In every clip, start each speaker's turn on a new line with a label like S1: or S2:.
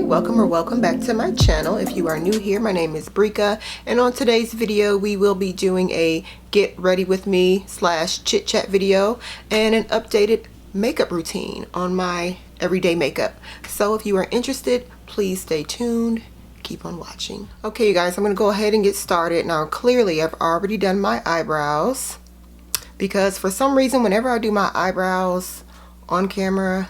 S1: welcome or welcome back to my channel. If you are new here, my name is Brica, and on today's video we will be doing a get ready with me / chit chat video and an updated makeup routine on my everyday makeup. So if you are interested, please stay tuned, keep on watching. Okay you guys, I'm gonna go ahead and get started. Now clearly I've already done my eyebrows because for some reason whenever I do my eyebrows on camera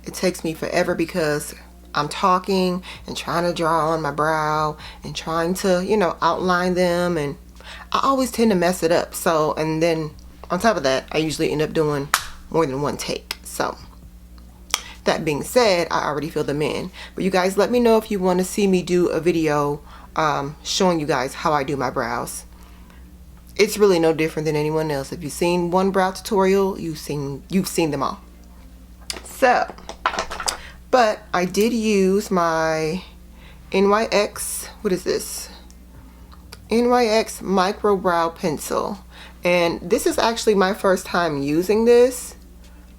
S1: it takes me forever because I'm talking and trying to draw on my brow and trying to, you know, outline them, and I always tend to mess it up. So, and then on top of that, I usually end up doing more than one take. So, that being said, I already fill them in. But you guys, let me know if you want to see me do a video showing you guys how I do my brows. It's really no different than anyone else. If you've seen one brow tutorial, you've seen them all. So, but I did use my NYX, what is this? NYX Micro Brow Pencil. And this is actually my first time using this.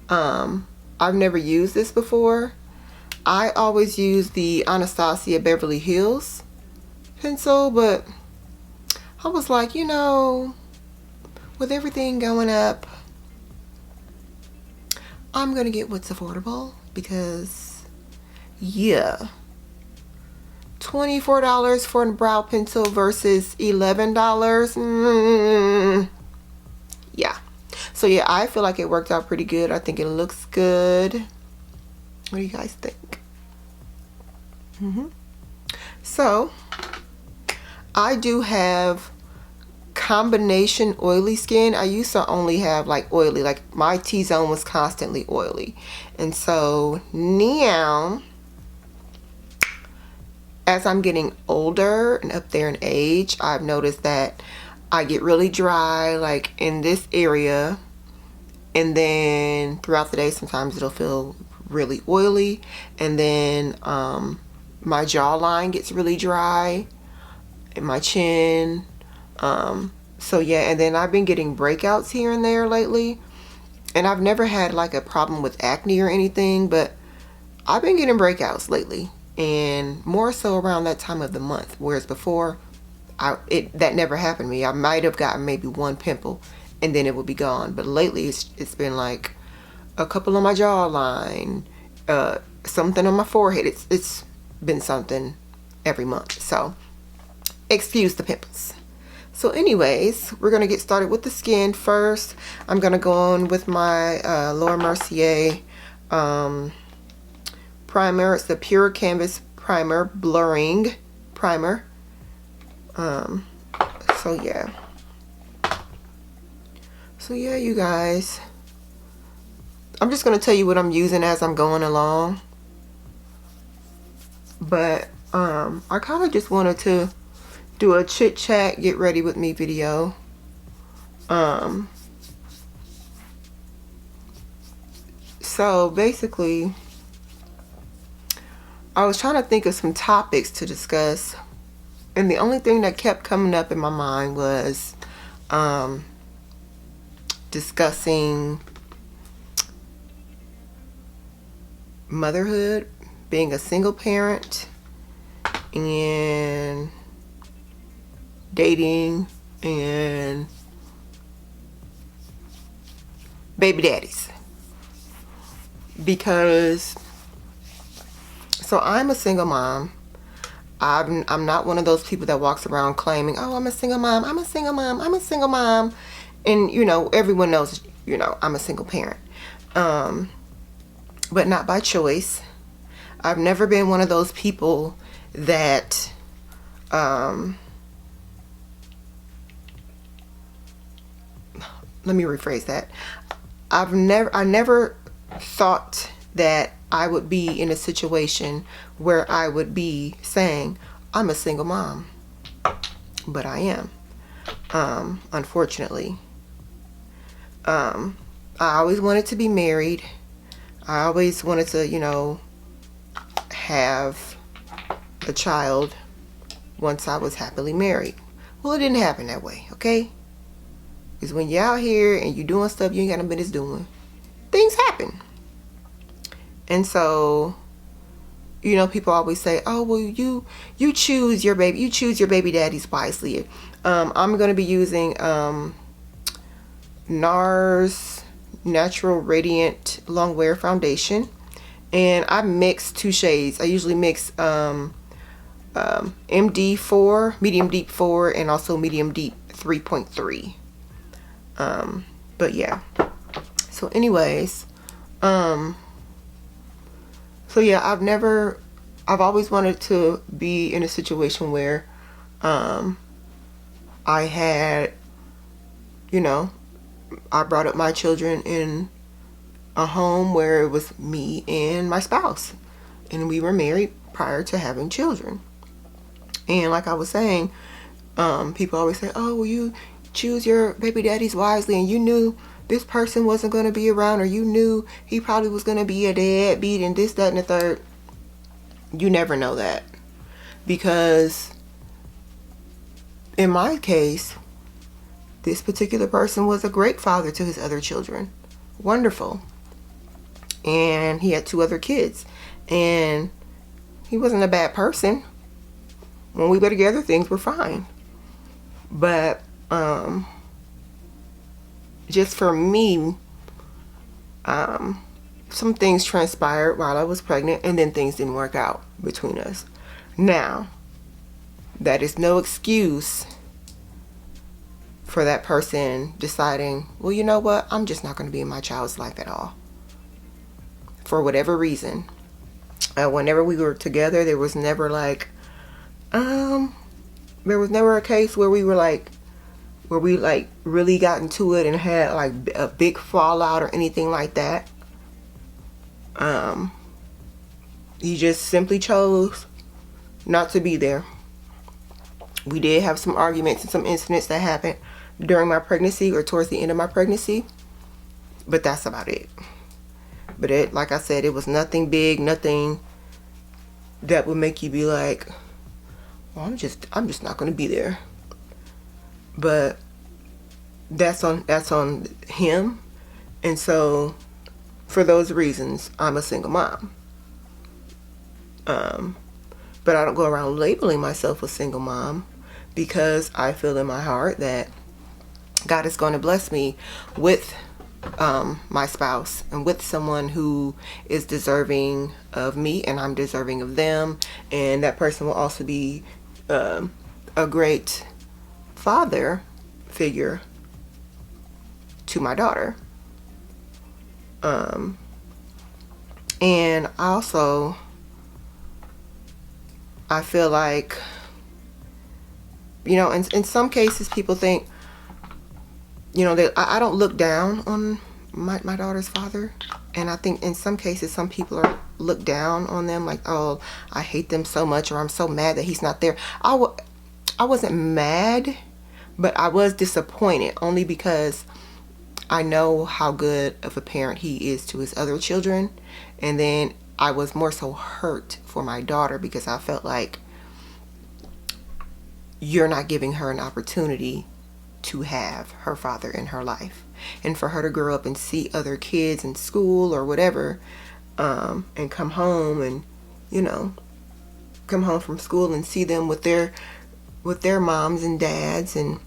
S1: I've never used this before. I always use the Anastasia Beverly Hills pencil, but I was like, you know, with everything going up, I'm gonna get what's affordable because yeah, $24 for a brow pencil versus $11. Yeah, so yeah, I feel like it worked out pretty good. I think it looks good. What do you guys think? So I do have combination oily skin. I used to only have like oily, like my T-zone was constantly oily, and so now as I'm getting older and up there in age, I've noticed that I get really dry like in this area, and then throughout the day sometimes it'll feel really oily, and then my jawline gets really dry and my chin. So yeah, and then I've been getting breakouts here and there lately, and I've never had like a problem with acne or anything, but I've been getting breakouts lately, and more so around that time of the month, whereas before that never happened to me. I might have gotten maybe one pimple and then it would be gone, but lately it's been like a couple on my jawline, something on my forehead. It's been something every month, so excuse the pimples. So anyways, we're gonna get started with the skin first. I'm gonna go on with my Laura Mercier primer. It's the Pure Canvas Primer Blurring Primer. So yeah, you guys, I'm just gonna tell you what I'm using as I'm going along, but I kind of just wanted to do a chit chat get ready with me video. So basically I was trying to think of some topics to discuss, and the only thing that kept coming up in my mind was discussing motherhood, being a single parent, and dating, and baby daddies. Because so I'm a single mom. I'm not one of those people that walks around claiming, oh, I'm a single mom, I'm a single mom, I'm a single mom. And you know, everyone knows, you know, I'm a single parent. But not by choice. I've never been one of those people that let me rephrase that. I never thought that I would be in a situation where I would be saying I'm a single mom, but I am, unfortunately. I always wanted to be married. I always wanted to, you know, have a child once I was happily married. Well, it didn't happen that way, okay? Because when you're out here and you're doing stuff you ain't got no business doing, things happen. And so you know, people always say, oh, well, you choose your baby daddies wisely. I'm going to be using NARS Natural Radiant Long Wear Foundation, and I mix 2 shades. I usually mix MD4, medium deep 4, and also medium deep 3.3. But yeah, so anyways, so yeah, I've always wanted to be in a situation where I had, you know, I brought up my children in a home where it was me and my spouse, and we were married prior to having children. And like I was saying, people always say, oh, well, you choose your baby daddies wisely, and you knew this person wasn't going to be around, or you knew he probably was going to be a deadbeat and this, that, and the third. You never know that, because in my case, this particular person was a great father to his other children. Wonderful. And he had 2 other kids, and he wasn't a bad person. When we were together, things were fine. But just for me, some things transpired while I was pregnant, and then things didn't work out between us. Now, that is no excuse for that person deciding, well, you know what, I'm just not going to be in my child's life at all, for whatever reason. Whenever we were together, there was never like, there was never a case where we really got into it and had like a big fallout or anything like that. He just simply chose not to be there. We did have some arguments and some incidents that happened during my pregnancy or towards the end of my pregnancy, but that's about it. But it, like I said, it was nothing big, nothing that would make you be like, well, I'm just not going to be there. But that's on him. And so for those reasons, I'm a single mom. But I don't go around labeling myself a single mom, because I feel in my heart that God is going to bless me with my spouse and with someone who is deserving of me, and I'm deserving of them, and that person will also be a great father figure to my daughter. And also, I feel like, you know, in some cases people think, you know, that I don't look down on my daughter's father. And I think in some cases, some people are look down on them, like, oh, I hate them so much, or I'm so mad that he's not there. I wasn't mad, but I was disappointed, only because I know how good of a parent he is to his other children. And then I was more so hurt for my daughter, because I felt like you're not giving her an opportunity to have her father in her life, and for her to grow up and see other kids in school or whatever, and come home and, you know, come home from school and see them with their moms and dads. And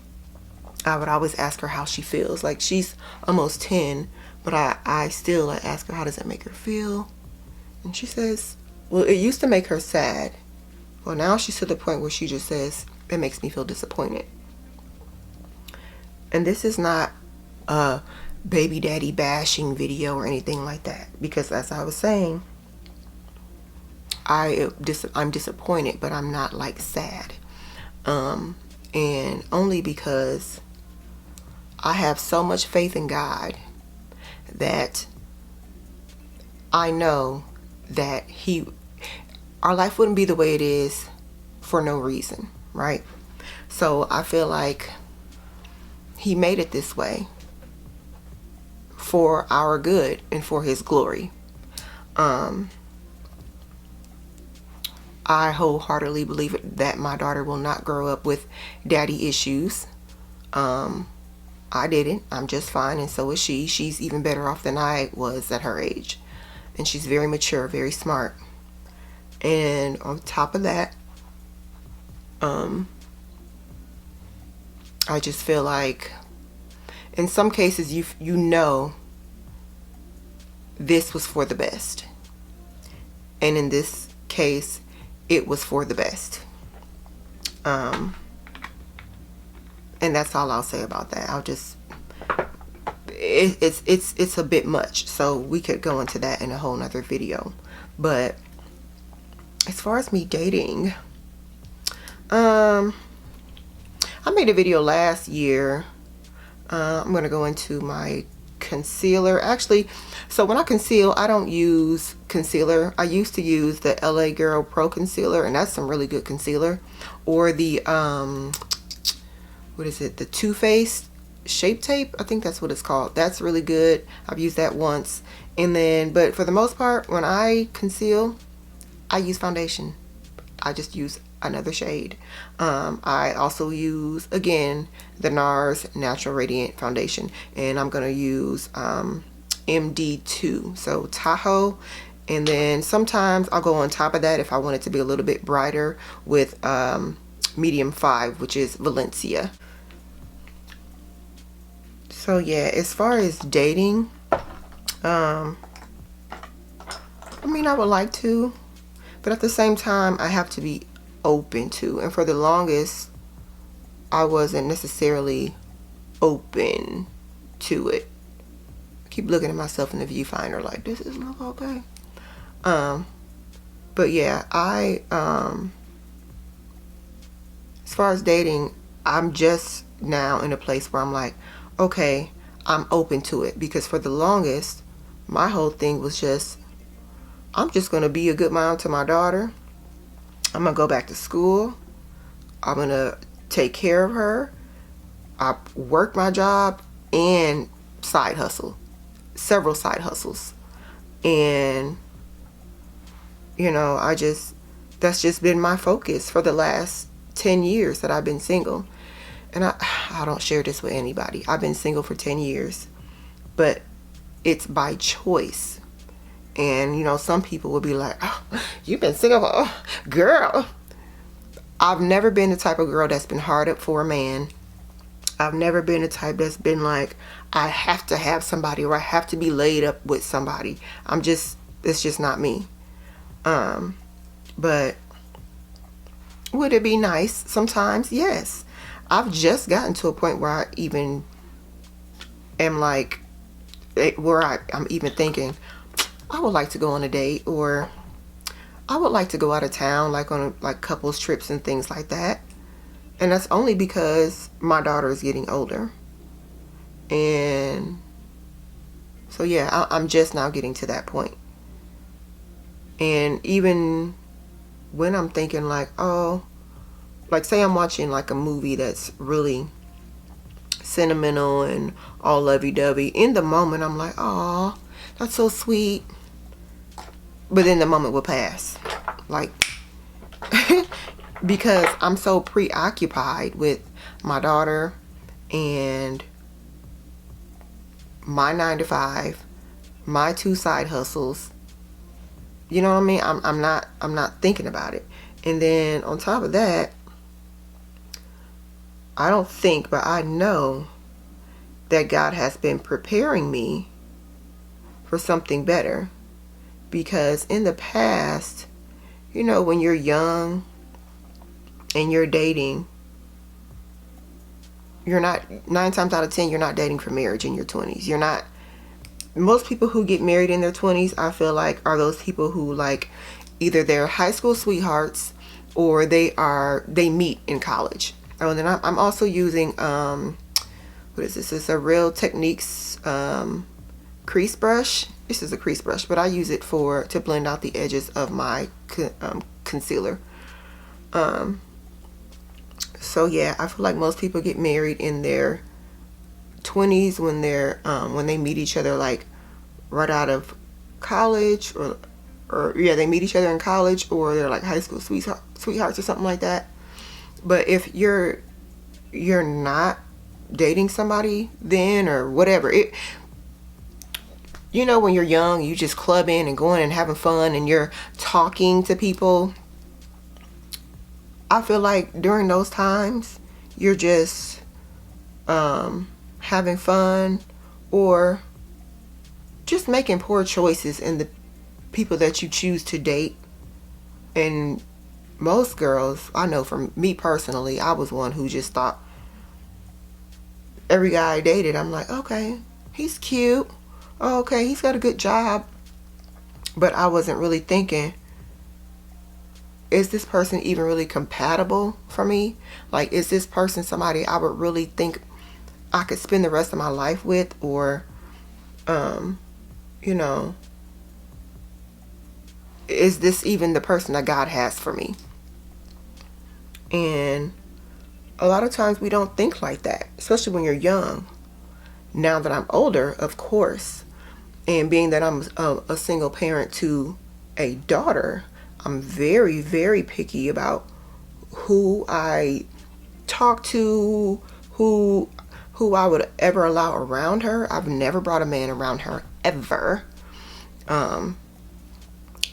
S1: I would always ask her how she feels. Like, she's almost 10, but I still ask her, how does that make her feel? And she says, well, it used to make her sad. Well, now she's to the point where she just says, it makes me feel disappointed. And this is not a baby daddy bashing video or anything like that, because as I was saying, I'm disappointed, but I'm not like sad. And only because I have so much faith in God that I know that our life wouldn't be the way it is for no reason, right? So I feel like he made it this way for our good and for his glory. I wholeheartedly believe that my daughter will not grow up with daddy issues. I didn't. I'm just fine, and so is she. She's even better off than I was at her age. And she's very mature, very smart. And on top of that, I just feel like in some cases you know this was for the best, and in this case it was for the best. And that's all I'll say about that. I'll just it's a bit much, so we could go into that in a whole nother video. But as far as me dating, I made a video last year. I'm gonna go into my concealer. Actually, so when I conceal, I don't use concealer. I used to use the LA Girl Pro Concealer, and that's some really good concealer. Or the what is it, the Too Faced Shape Tape, I think that's what it's called. That's really good. I've used that once. And then, but for the most part, when I conceal, I use foundation. I just use another shade. I also use, again, the NARS Natural Radiant Foundation, and I'm gonna use MD2, so Tahoe. And then sometimes I'll go on top of that if I want it to be a little bit brighter with medium 5, which is Valencia. So yeah, as far as dating, I mean, I would like to, but at the same time I have to be open to. And for the longest, I wasn't necessarily open to it. I keep looking at myself in the viewfinder like, this is look okay. But yeah, as far as dating, I'm just now in a place where I'm like, okay, I'm open to it. Because for the longest, my whole thing was just, I'm just gonna be a good mom to my daughter. I'm gonna go back to school. I'm gonna take care of her. I work my job and side hustle, several side hustles. And you know, that's just been my focus for the last 10 years that I've been single. And I don't share this with anybody. I've been single for 10 years, but it's by choice. And you know, some people will be like, oh, you've been single for, oh, girl. I've never been the type of girl that's been hard up for a man. I've never been the type that's been like, I have to have somebody, or I have to be laid up with somebody. It's just not me. But would it be nice sometimes? Yes. I've just gotten to a point where I even am like, I'm even thinking, I would like to go on a date, or I would like to go out of town, like on like couples trips and things like that. And that's only because my daughter is getting older. And so yeah, I'm just now getting to that point. And even when I'm thinking like, oh, like say I'm watching like a movie that's really sentimental and all lovey-dovey, in the moment I'm like, oh, that's so sweet. But then the moment will pass, like because I'm so preoccupied with my daughter and my 9 to 5, my 2 side hustles. You know what I mean? I'm not thinking about it. And then on top of that, I don't think, but I know that God has been preparing me for something better. Because in the past, you know, when you're young and you're dating, you're not, 9 times out of 10, you're not dating for marriage in your 20s. You're not. Most people who get married in their 20s, I feel like, are those people who, like, either they're high school sweethearts or they meet in college. Oh, and then I'm also using, what is this? It's a Real Techniques crease brush. This is a crease brush, but I use it to blend out the edges of my concealer. So yeah, I feel like most people get married in their 20s when they meet each other, like right out of college, or yeah, they meet each other in college, or they're like high school sweethearts or something like that. But if you're not dating somebody then, or whatever, you know, when you're young, you just clubbing and going and having fun and you're talking to people. I feel like during those times, you're just having fun or just making poor choices in the people that you choose to date. And most girls, I know from me personally, I was one who just thought every guy I dated, I'm like, okay, he's cute. Oh, okay, he's got a good job. But I wasn't really thinking, is this person even really compatible for me? Like, is this person somebody I would really think I could spend the rest of my life with? Or, you know, is this even the person that God has for me? And a lot of times we don't think like that, especially when you're young. Now that I'm older, of course, and being that I'm a single parent to a daughter, I'm very, very picky about who I talk to, who I would ever allow around her. I've never brought a man around her, ever.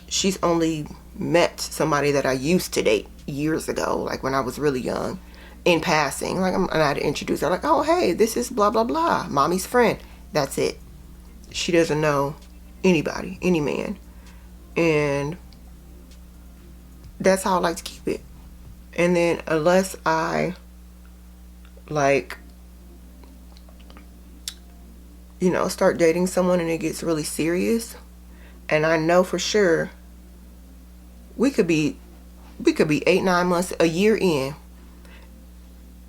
S1: She's only met somebody that I used to date years ago, like when I was really young, in passing. Like, and I'd introduce her, like, oh, hey, this is blah, blah, blah, mommy's friend. That's it. She doesn't know anybody, any man. And that's how I like to keep it. And then unless I, like, you know, start dating someone and it gets really serious, and I know for sure we could be 8-9 months, a year in,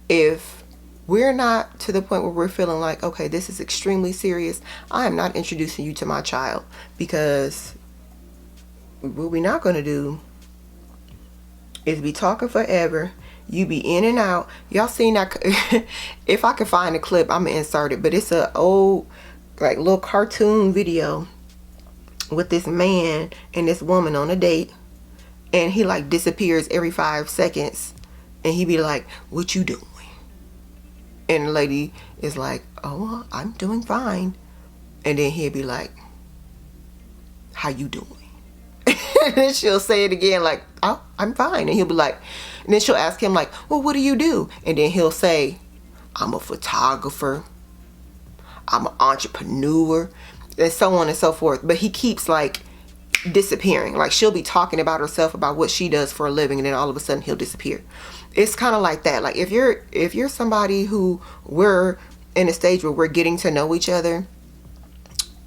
S1: if we're not to the point where we're feeling like, okay, this is extremely serious, I am not introducing you to my child. Because what we're not going to do is be talking forever. You be in and out. Y'all seen that? If I can find a clip, I'm gonna insert it. But it's an old, like, little cartoon video with this man and this woman on a date, and he like disappears every 5 seconds, and he be like, what you doing? And the lady is like, oh, well, I'm doing fine. And then he'll be like, how you doing? And then she'll say it again, like, oh, I'm fine. And he'll be like, and then she'll ask him, like, well, what do you do? And then he'll say, I'm a photographer, I'm an entrepreneur, and so on and so forth. But he keeps, like, disappearing. Like, she'll be talking about herself, about what she does for a living, and then all of a sudden he'll disappear. It's kind of like that. Like, if you're somebody who we're in a stage where we're getting to know each other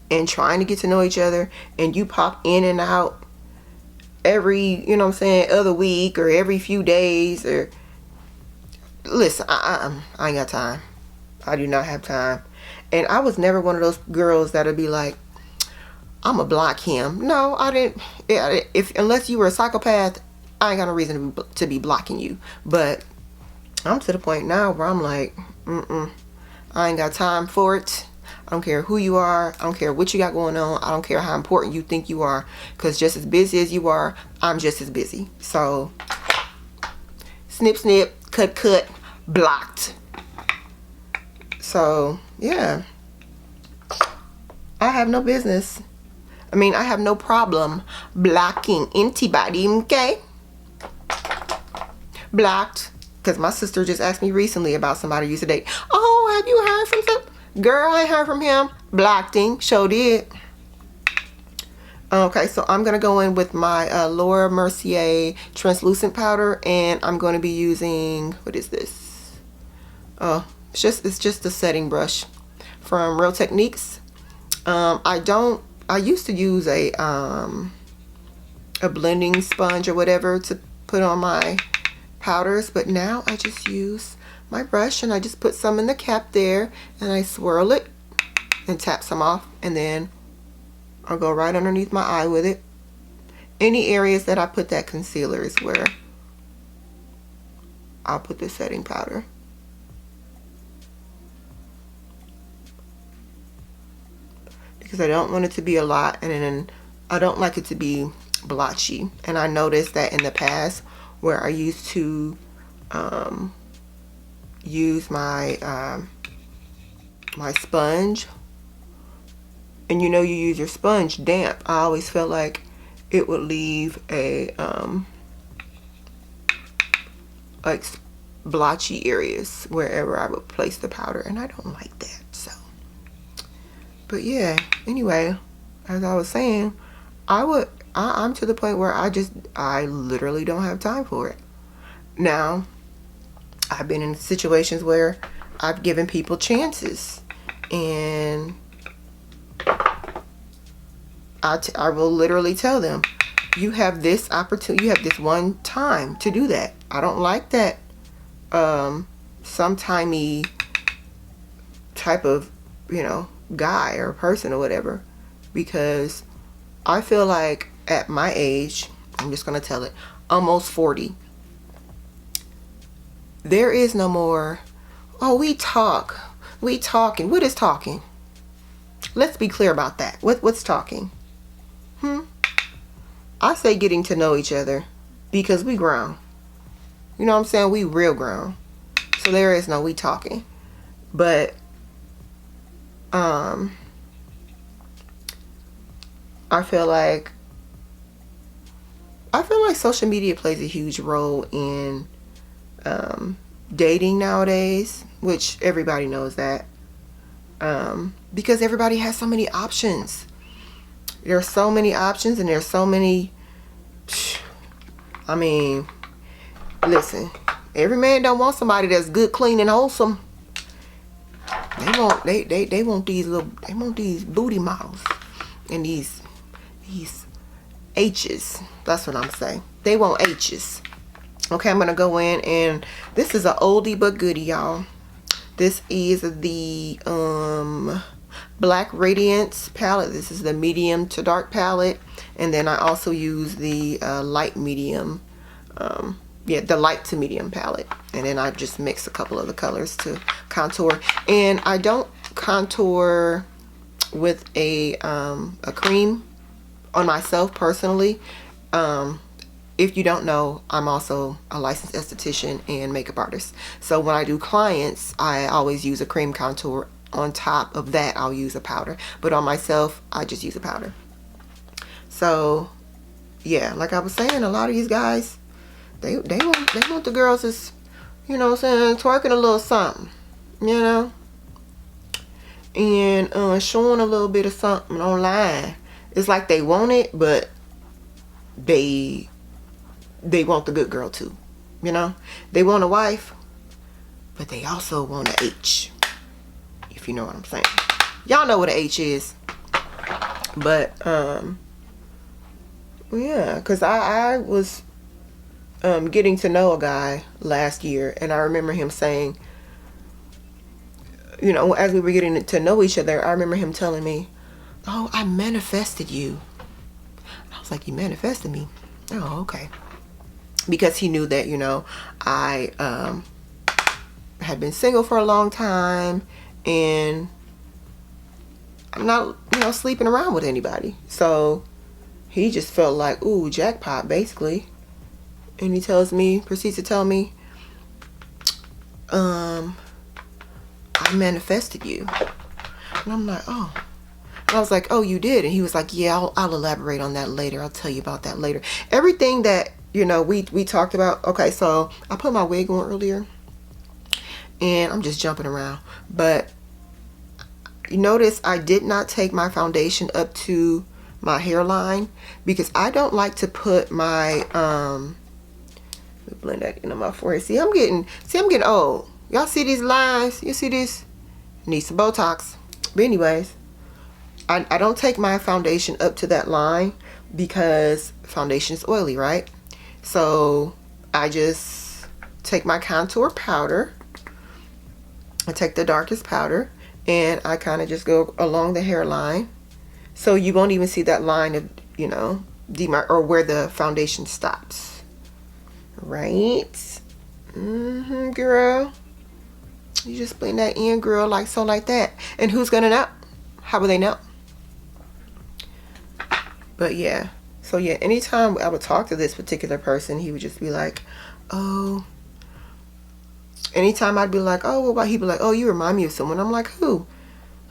S1: and trying to get to know each other, and you pop in and out every, you know what I'm saying, other week or every few days, or listen, I ain't got time. I do not have time. And I was never one of those girls that'll be like, I'm gonna block him. No, I didn't. Unless you were a psychopath, I ain't got no reason to be blocking you. But I'm to the point now where I'm like, I ain't got time for it. I don't care who you are. I don't care what you got going on. I don't care how important you think you are. Because just as busy as you are, I'm just as busy. So, snip, snip, cut, cut, blocked. So, yeah. I have no business. I mean, I have no problem blocking anybody, okay? Blocked. Because my sister just asked me recently about somebody I used to date. Oh, have you heard from some? Girl, I ain't heard from him. Blocked him. Sure did. Okay, so I'm going to go in with my Laura Mercier translucent powder. And I'm going to be using, what is this? Oh, it's just a setting brush from Real Techniques. I used to use a blending sponge or whatever to put on my powders, but now I just use my brush and I just put some in the cap there and I swirl it and tap some off, and then I'll go right underneath my eye with it. Any areas that I put that concealer is where I'll put the setting powder. Because I don't want it to be a lot, and then I don't like it to be blotchy. And I noticed that in the past where I used to use my my sponge and you know you use your sponge damp, I always felt like it would leave a like blotchy areas wherever I would place the powder, and I don't like that. So, but yeah, anyway, as I was saying, I'm to the point where I literally don't have time for it. Now, I've been in situations where I've given people chances, and I will literally tell them, you have this opportunity, you have this one time to do that. I don't like that sometimey type of, you know, guy or person or whatever, because I feel like at my age, I'm just gonna tell it, almost 40, there is no more, oh, we talking. What is talking? Let's be clear about that. What's talking? I say getting to know each other, because we grown. You know what I'm saying? We real grown. So there is no we talking. But I feel like social media plays a huge role in dating nowadays, which everybody knows that, because everybody has so many options. There's so many options, and there's so many, I mean, listen, every man don't want somebody that's good, clean, and wholesome. They want these booty models and these H's. That's what I'm saying. They want H's. Okay, I'm gonna go in, and this is an oldie but goodie, y'all. This is the Black Radiance palette. This is the medium to dark palette, and then I also use the light medium, the light to medium palette, and then I just mix a couple of the colors to contour. And I don't contour with a cream on myself personally. If you don't know, I'm also a licensed esthetician and makeup artist. So when I do clients, I always use a cream contour. On top of that, I'll use a powder. But on myself, I just use a powder. So, yeah, like I was saying, a lot of these guys, they want the girls that's, you know what I'm saying, twerking a little something, you know, and showing a little bit of something online. It's like they want it, but they want the good girl too, you know. They want a wife, but they also want a H, if you know what I'm saying. Y'all know what a H is. But yeah, because I was getting to know a guy last year, and I remember him saying, you know, as we were getting to know each other, I remember him telling me, oh, I manifested you. I was like, you manifested me? Oh, okay. Because he knew that, you know, I had been single for a long time, and I'm not, you know, sleeping around with anybody. So he just felt like, ooh, jackpot, basically. And he proceeds to tell me, I manifested you. And I'm like, oh. And I was like, oh, you did? And he was like, yeah, I'll elaborate on that later. I'll tell you about that later. Everything that, you know, we talked about. Okay, so I put my wig on earlier, and I'm just jumping around. But you notice I did not take my foundation up to my hairline, because I don't like to put my let me blend that into my forehead. See, I'm getting old. Y'all see these lines? You see this? Need some Botox. But anyways, I don't take my foundation up to that line, because foundation is oily, right? So I just take my contour powder. I take the darkest powder, and I kind of just go along the hairline, so you won't even see that line of, you know, or where the foundation stops. Right? Girl. You just blend that in, girl, like so, like that. And who's gonna know? How will they know? But yeah. So yeah, anytime I would talk to this particular person, he would just be like, oh. Anytime I'd be like, oh, what about? He'd be like, oh, you remind me of someone. I'm like, who?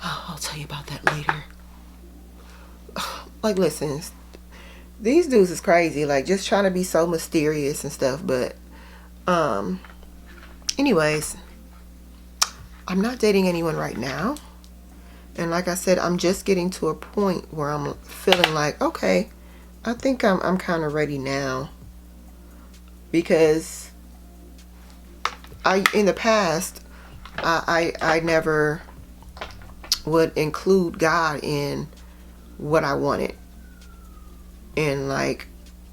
S1: Oh, I'll tell you about that later. like, listen, these dudes is crazy, like, just trying to be so mysterious and stuff. But anyways, I'm not dating anyone right now, and like I said, I'm just getting to a point where I'm feeling like, okay, I think I'm kind of ready now, because in the past, I never would include God in what I wanted, and like,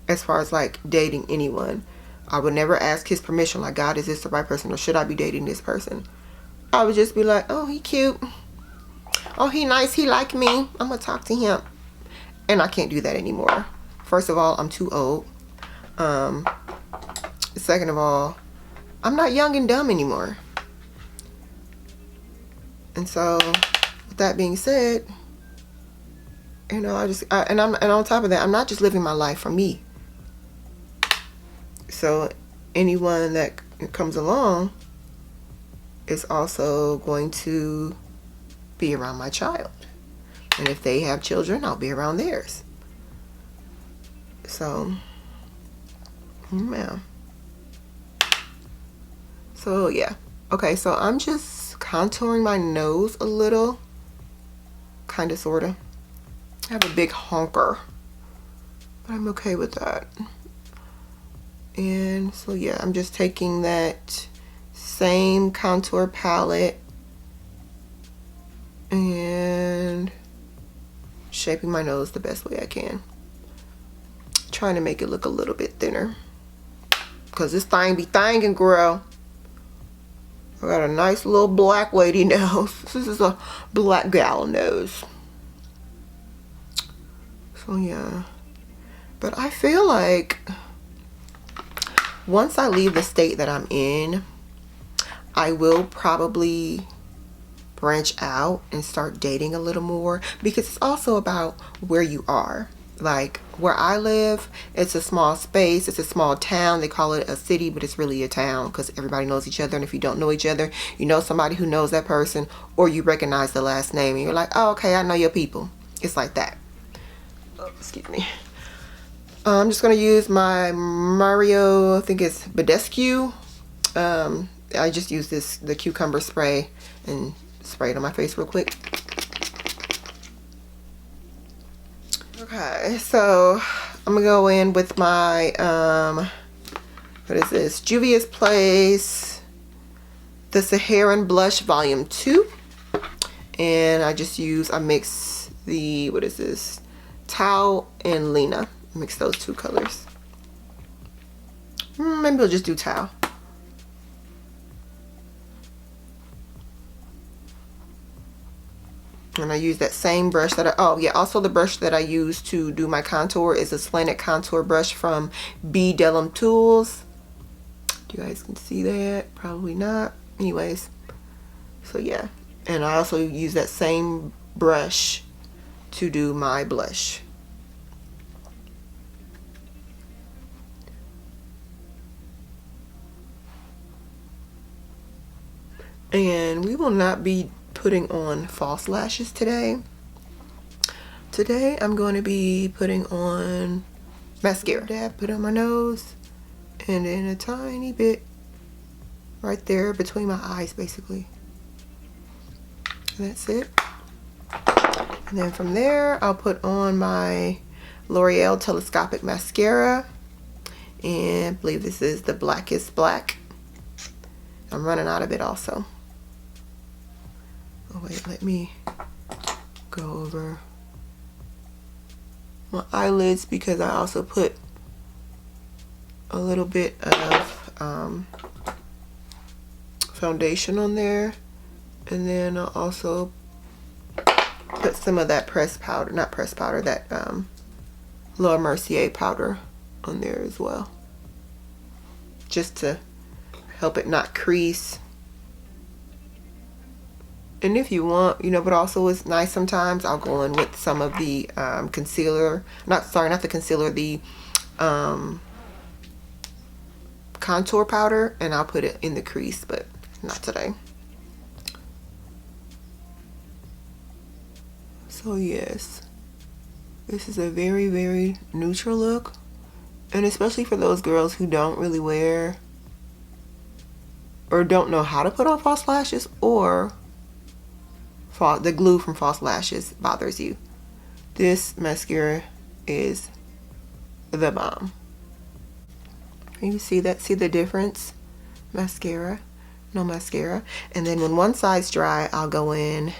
S1: as far as like dating anyone, I would never ask his permission, like, God, is this the right person, or should I be dating this person? I would just be like, oh, he cute, oh, he nice, he like me, I'm gonna talk to him. And I can't do that anymore. First of all, I'm too old. Second of all, I'm not young and dumb anymore. And so, with that being said, you know, and on top of that, I'm not just living my life for me. So anyone that comes along is also going to be around my child. And if they have children, I'll be around theirs. So, yeah. So, yeah. Okay, so I'm just contouring my nose a little. Kind of, sort of. I have a big honker, but I'm okay with that. And so, yeah, I'm just taking that same contour palette and shaping my nose the best way I can. Trying to make it look a little bit thinner, because this thing be thangin', girl. I got a nice little black lady nose. This is a black gal nose. So yeah, but I feel like once I leave the state that I'm in, I will probably branch out and start dating a little more, because it's also about where you are. Like, where I live, it's a small space, it's a small town. They call it a city, but it's really a town, because everybody knows each other. And if you don't know each other, you know somebody who knows that person, or you recognize the last name and you're like, oh, okay, I know your people. It's like that. Oh, excuse me. I'm just going to use my Mario, I think it's Badescu. I just used the cucumber spray and spray it on my face real quick. Okay, so I'm gonna go in with my what is this? Juvia's Place, the Saharan Blush Volume 2, and I mix the, what is this? Tau and Lena. Mix those two colors. Maybe we'll just do Tau. And I use that same brush that also the brush that I use to do my contour is a slanted contour brush from B Delum Tools. You guys can see that? Probably not. Anyways, so yeah. And I also use that same brush to do my blush. And we will not be putting on false lashes today. Today I'm going to be putting on mascara. Put it on my nose, and then a tiny bit right there between my eyes, basically. And that's it. And then from there I'll put on my L'Oreal Telescopic Mascara, and I believe this is the Blackest Black. I'm running out of it also. Oh wait, let me go over my eyelids, because I also put a little bit of foundation on there, and then I'll also put some of that pressed powder, not pressed powder, that Laura Mercier powder on there as well, just to help it not crease. And if you want, but also it's nice sometimes, I'll go in with some of the concealer, not the concealer, the contour powder, and I'll put it in the crease, but not today. So yes, This is a very, very neutral look. And especially for those girls who don't really wear or don't know how to put on false lashes, or the glue from false lashes bothers you, this mascara is the bomb. You see that? See the difference? Mascara, no mascara. And then when one side's dry, I'll go in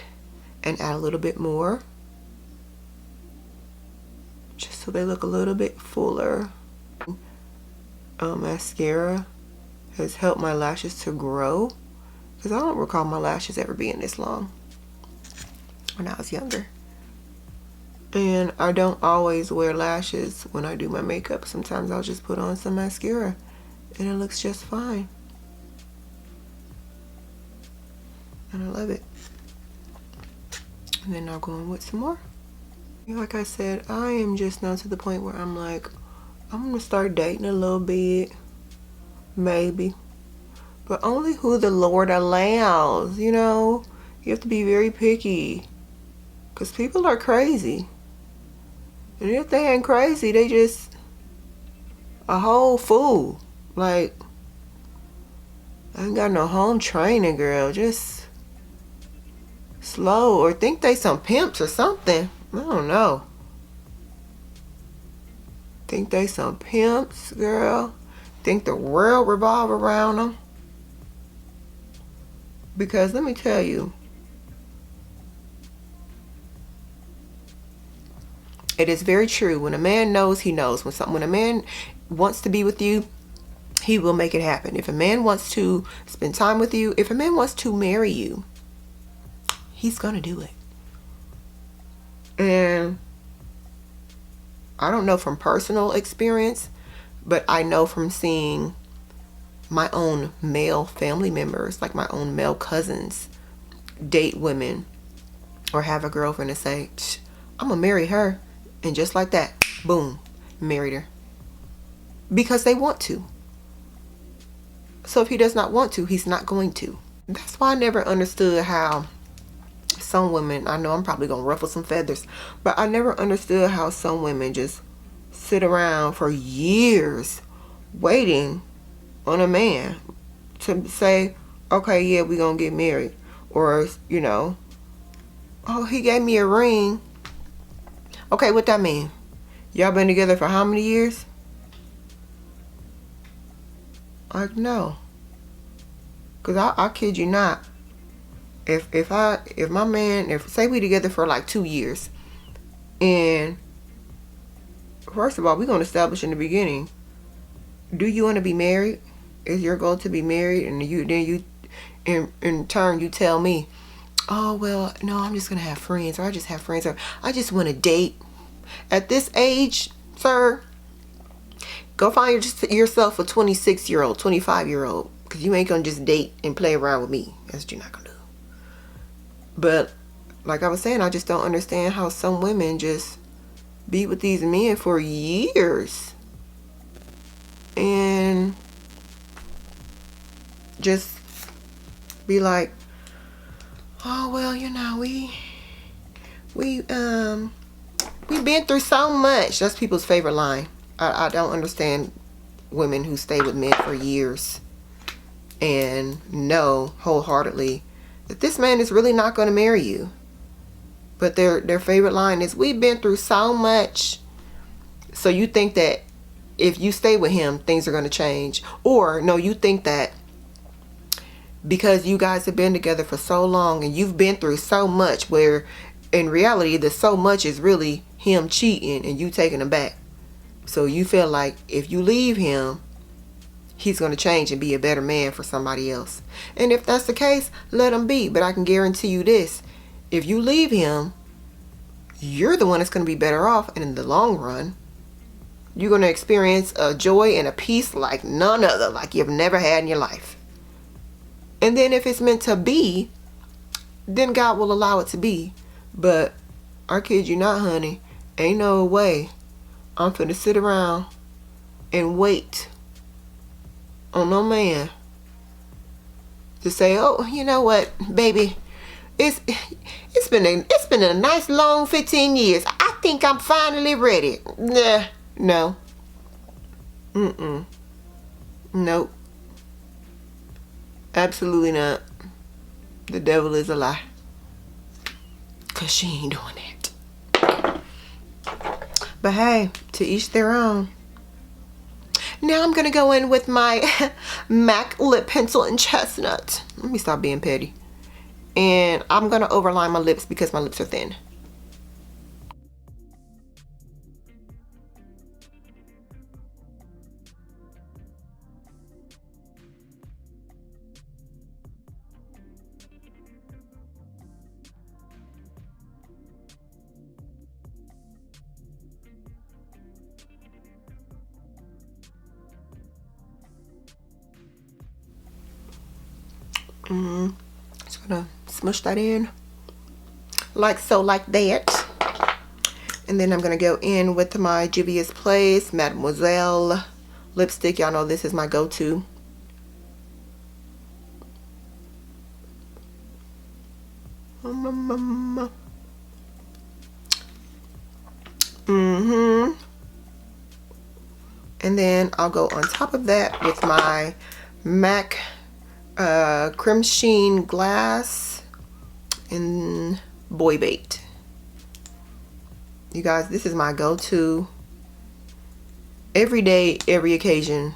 S1: and add a little bit more, just so they look a little bit fuller. Mascara has helped my lashes to grow, because I don't recall my lashes ever being this long when I was younger. And I don't always wear lashes when I do my makeup. Sometimes I'll just put on some mascara and it looks just fine. And I love it. And then I'll go in with some more. Like I said, I am just now to the point where I'm like, I'm gonna start dating a little bit, maybe, but only who the Lord allows. You know, you have to be very picky, because people are crazy. And if they ain't crazy, they just a whole fool. Like, I ain't got no home training, girl. Just slow, or think they some pimps or something. I don't know. Think they some pimps, girl. Think the world revolve around them. Because let me tell you, it is very true. When a man knows, he knows. When a man wants to be with you, he will make it happen. If a man wants to spend time with you, if a man wants to marry you, he's gonna do it. And I don't know from personal experience, but I know from seeing my own male family members, like my own male cousins, date women or have a girlfriend and say, I'm gonna marry her. And just like that, boom, married her. Because they want to. So if he does not want to, he's not going to. That's why I never understood how some women, I know I'm probably gonna ruffle some feathers, but I never understood how some women just sit around for years waiting on a man to say, okay, yeah, we gonna get married. Or, you know, oh, he gave me a ring. Okay, what that mean? Y'all been together for how many years? Like, no. Cause I kid you not. If my man, say we together for like 2 years, and first of all, we're gonna establish in the beginning, do you want to be married? Is your goal to be married? And you in turn you tell me, oh well, no, I'm just gonna have friends, or I just have friends, or I just want to date. At this age, sir, go find yourself a 26-year-old, 25-year-old, because you ain't gonna just date and play around with me. That's what you're not gonna do. But like I was saying, I just don't understand how some women just be with these men for years and just be like, oh well, you know, we've been through so much. That's people's favorite line. I don't understand women who stay with men for years and know wholeheartedly that this man is really not going to marry you. But their favorite line is, we've been through so much. So you think that if you stay with him, things are going to change. Or no, you think that because you guys have been together for so long and you've been through so much, where in reality the so much is really him cheating and you taking him back. So you feel like if you leave him, he's going to change and be a better man for somebody else. And if that's the case, let him be. But I can guarantee you this. If you leave him, you're the one that's going to be better off. And in the long run, you're going to experience a joy and a peace like none other, like you've never had in your life. And then if it's meant to be, then God will allow it to be. But I kid you not, honey, ain't no way I'm finna sit around and wait on no man to say, oh, you know what, baby, it's been a nice long 15 years. I think I'm finally ready. Nah, no. Nope. Absolutely not. The devil is a lie. Cause she ain't doing that. But hey, to each their own. Now I'm gonna go in with my MAC lip pencil in chestnut. Let me stop being petty. And I'm gonna overline my lips because my lips are thin. Just gonna smush that in like so, like that. And then I'm gonna go in with my Juvia's Place Mademoiselle lipstick. Y'all know this is my go-to. And then I'll go on top of that with my MAC Creme Sheen Glass in Boy Bait. You guys, this is my go-to every day, every occasion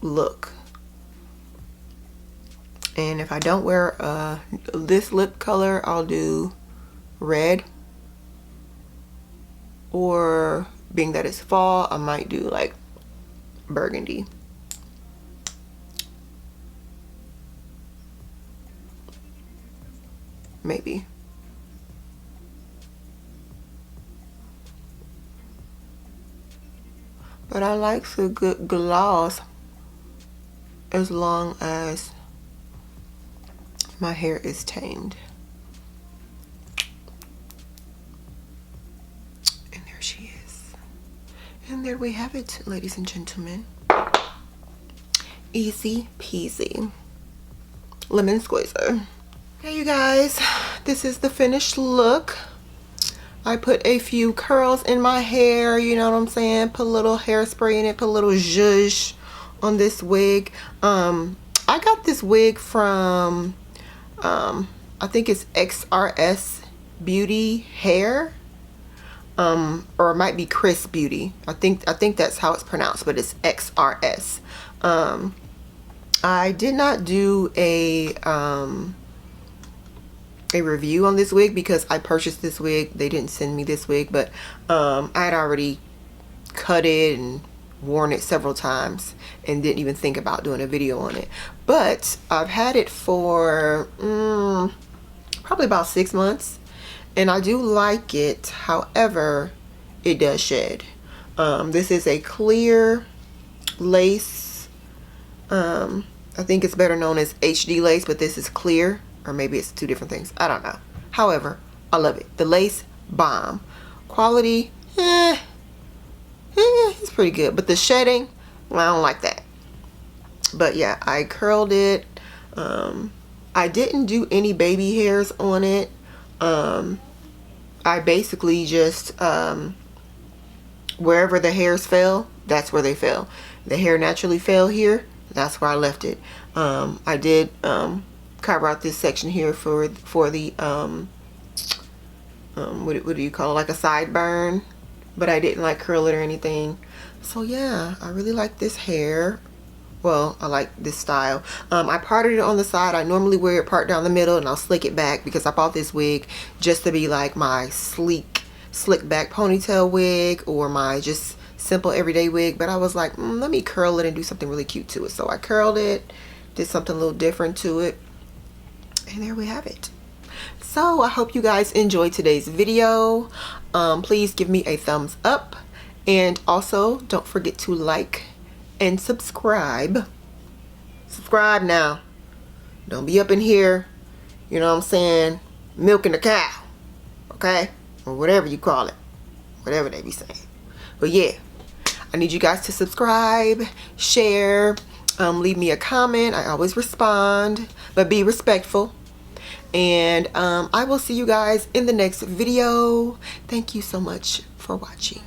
S1: look. And if I don't wear this lip color, I'll do red, or being that it's fall, I might do like burgundy. Maybe. But I like a good gloss as long as my hair is tamed. And there she is. And there we have it, ladies and gentlemen. Easy peasy. Lemon squeezer. Okay, you guys, this is the finished look. I put a few curls in my hair, you know what I'm saying? Put a little hairspray in it, put a little zhuzh on this wig. I got this wig from, I think it's XRS Beauty Hair, or it might be Chris Beauty. I think that's how it's pronounced, but it's XRS. I did not do a review on this wig because I purchased this wig. They didn't send me this wig, but I had already cut it and worn it several times and didn't even think about doing a video on it. But I've had it for probably about 6 months, and I do like it. However, it does shed. This is a clear lace. I think it's better known as HD lace, but this is clear. Or maybe it's two different things. I don't know. However, I love it. The lace, bomb. Quality, it's pretty good. But the shedding, well, I don't like that. But yeah, I curled it. I didn't do any baby hairs on it. I basically just, wherever the hairs fell, that's where they fell. The hair naturally fell here. That's where I left it. I did carve out this section here for the what do you call it, like a sideburn, but I didn't like curl it or anything. So yeah, I really like this hair. Well, I like this style. I parted it on the side. I normally wear it part down the middle, and I'll slick it back because I bought this wig just to be like my sleek slick back ponytail wig, or my just simple everyday wig. But I was like, let me curl it and do something really cute to it. So I curled it, did something a little different to it. And there we have it. So I hope you guys enjoyed today's video. Please give me a thumbs up, and also don't forget to like and subscribe. Subscribe now. Don't be up in here, you know what I'm saying, milking the cow, okay, or whatever you call it, whatever they be saying. But yeah, I need you guys to subscribe, share, leave me a comment. I always respond, but be respectful. And I will see you guys in the next video. Thank you so much for watching.